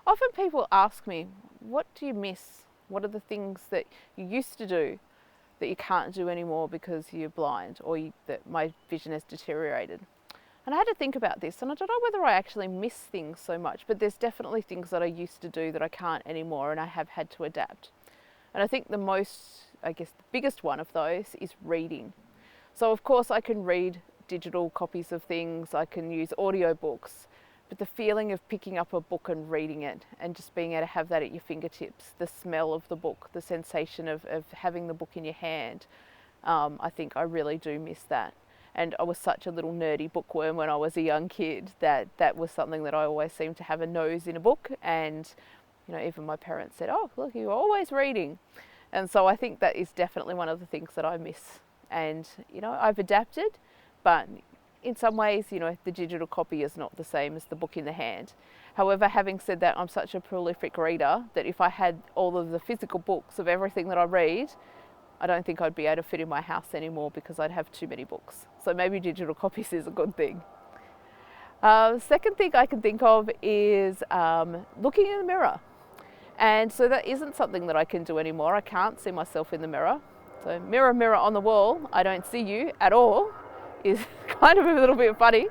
Often people ask me, what do you miss? What are the things that you used to do that you can't do anymore because you're blind, or that my vision has deteriorated? And I had to think about this, and I don't know whether I actually miss things so much, but there's definitely things that I used to do that I can't anymore, and I have had to adapt. And I think the biggest one of those is reading. So of course I can read digital copies of things, I can use audiobooks, but the feeling of picking up a book and reading it and just being able to have that at your fingertips, the smell of the book, the sensation of having the book in your hand, I think I really do miss that. And I was such a little nerdy bookworm when I was a young kid that was something that I always seemed to have a nose in a book. And even my parents said, "Oh, look, you're always reading." And so I think that is definitely one of the things that I miss. And I've adapted, but in some ways, the digital copy is not the same as the book in the hand. However, having said that, I'm such a prolific reader that if I had all of the physical books of everything that I read, I don't think I'd be able to fit in my house anymore because I'd have too many books. So maybe digital copies is a good thing. Second thing I can think of is looking in the mirror. And so that isn't something that I can do anymore. I can't see myself in the mirror. So mirror, mirror on the wall, I don't see you at all is kind of a little bit funny.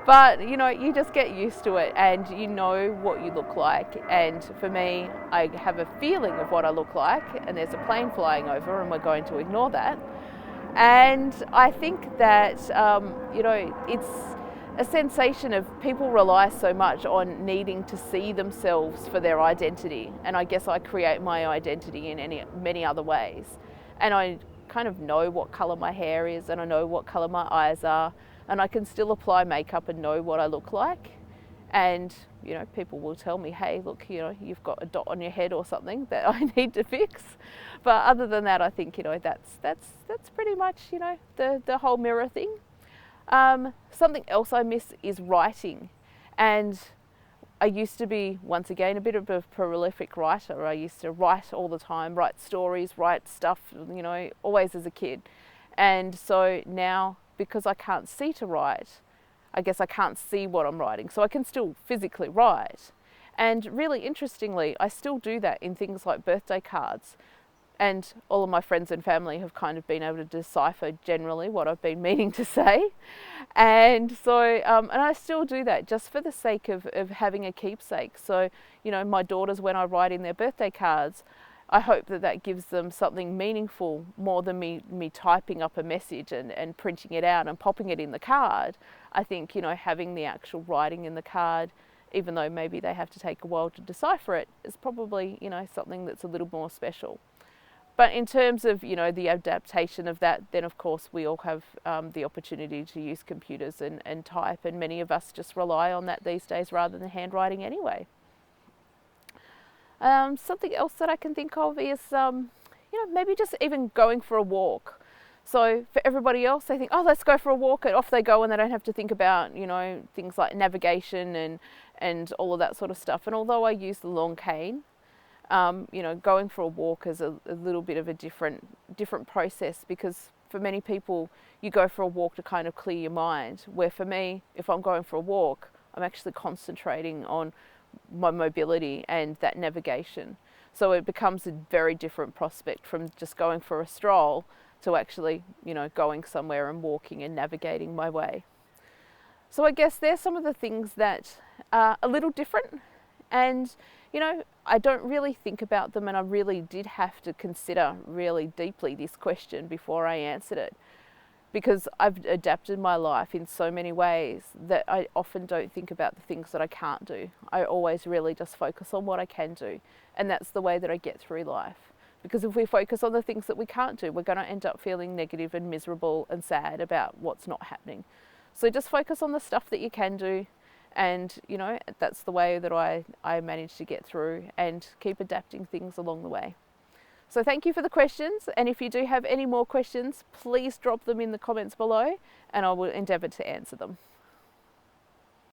But you just get used to it and you know what you look like. And for me, I have a feeling of what I look like, and there's a plane flying over and we're going to ignore that. And I think that, it's a sensation of people rely so much on needing to see themselves for their identity. And I guess I create my identity in many other ways. And I kind of know what colour my hair is, and I know what colour my eyes are, and I can still apply makeup and know what I look like. And people will tell me, hey, look, you've got a dot on your head or something that I need to fix. But other than that, I think that's pretty much the whole mirror thing. Something else I miss is writing. And I used to be, once again, a bit of a prolific writer. I used to write all the time, write stories, write stuff, always as a kid. And so now, because I can't see to write, I guess I can't see what I'm writing. So I can still physically write. And really interestingly, I still do that in things like birthday cards. And all of my friends and family have kind of been able to decipher generally what I've been meaning to say. And so, and I still do that just for the sake of having a keepsake. So, my daughters, when I write in their birthday cards, I hope that gives them something meaningful more than me typing up a message and printing it out and popping it in the card. I think, having the actual writing in the card, even though maybe they have to take a while to decipher it, is probably, something that's a little more special. But in terms of, the adaptation of that, then of course we all have the opportunity to use computers and type, and many of us just rely on that these days rather than handwriting anyway. Something else that I can think of is, maybe just even going for a walk. So for everybody else, they think, oh, let's go for a walk, and off they go, and they don't have to think about, things like navigation and all of that sort of stuff. And although I use the long cane, going for a walk is a little bit of a different process, because for many people, you go for a walk to kind of clear your mind, where for me, if I'm going for a walk, I'm actually concentrating on my mobility and that navigation. So it becomes a very different prospect from just going for a stroll to actually, going somewhere and walking and navigating my way. So I guess there's some of the things that are a little different, and I don't really think about them, and I really did have to consider really deeply this question before I answered it, because I've adapted my life in so many ways that I often don't think about the things that I can't do. I always really just focus on what I can do, and that's the way that I get through life. Because if we focus on the things that we can't do, we're going to end up feeling negative and miserable and sad about what's not happening. So just focus on the stuff that you can do, and that's the way that I manage to get through and keep adapting things along the way. So thank you for the questions, and if you do have any more questions, please drop them in the comments below and I will endeavour to answer them.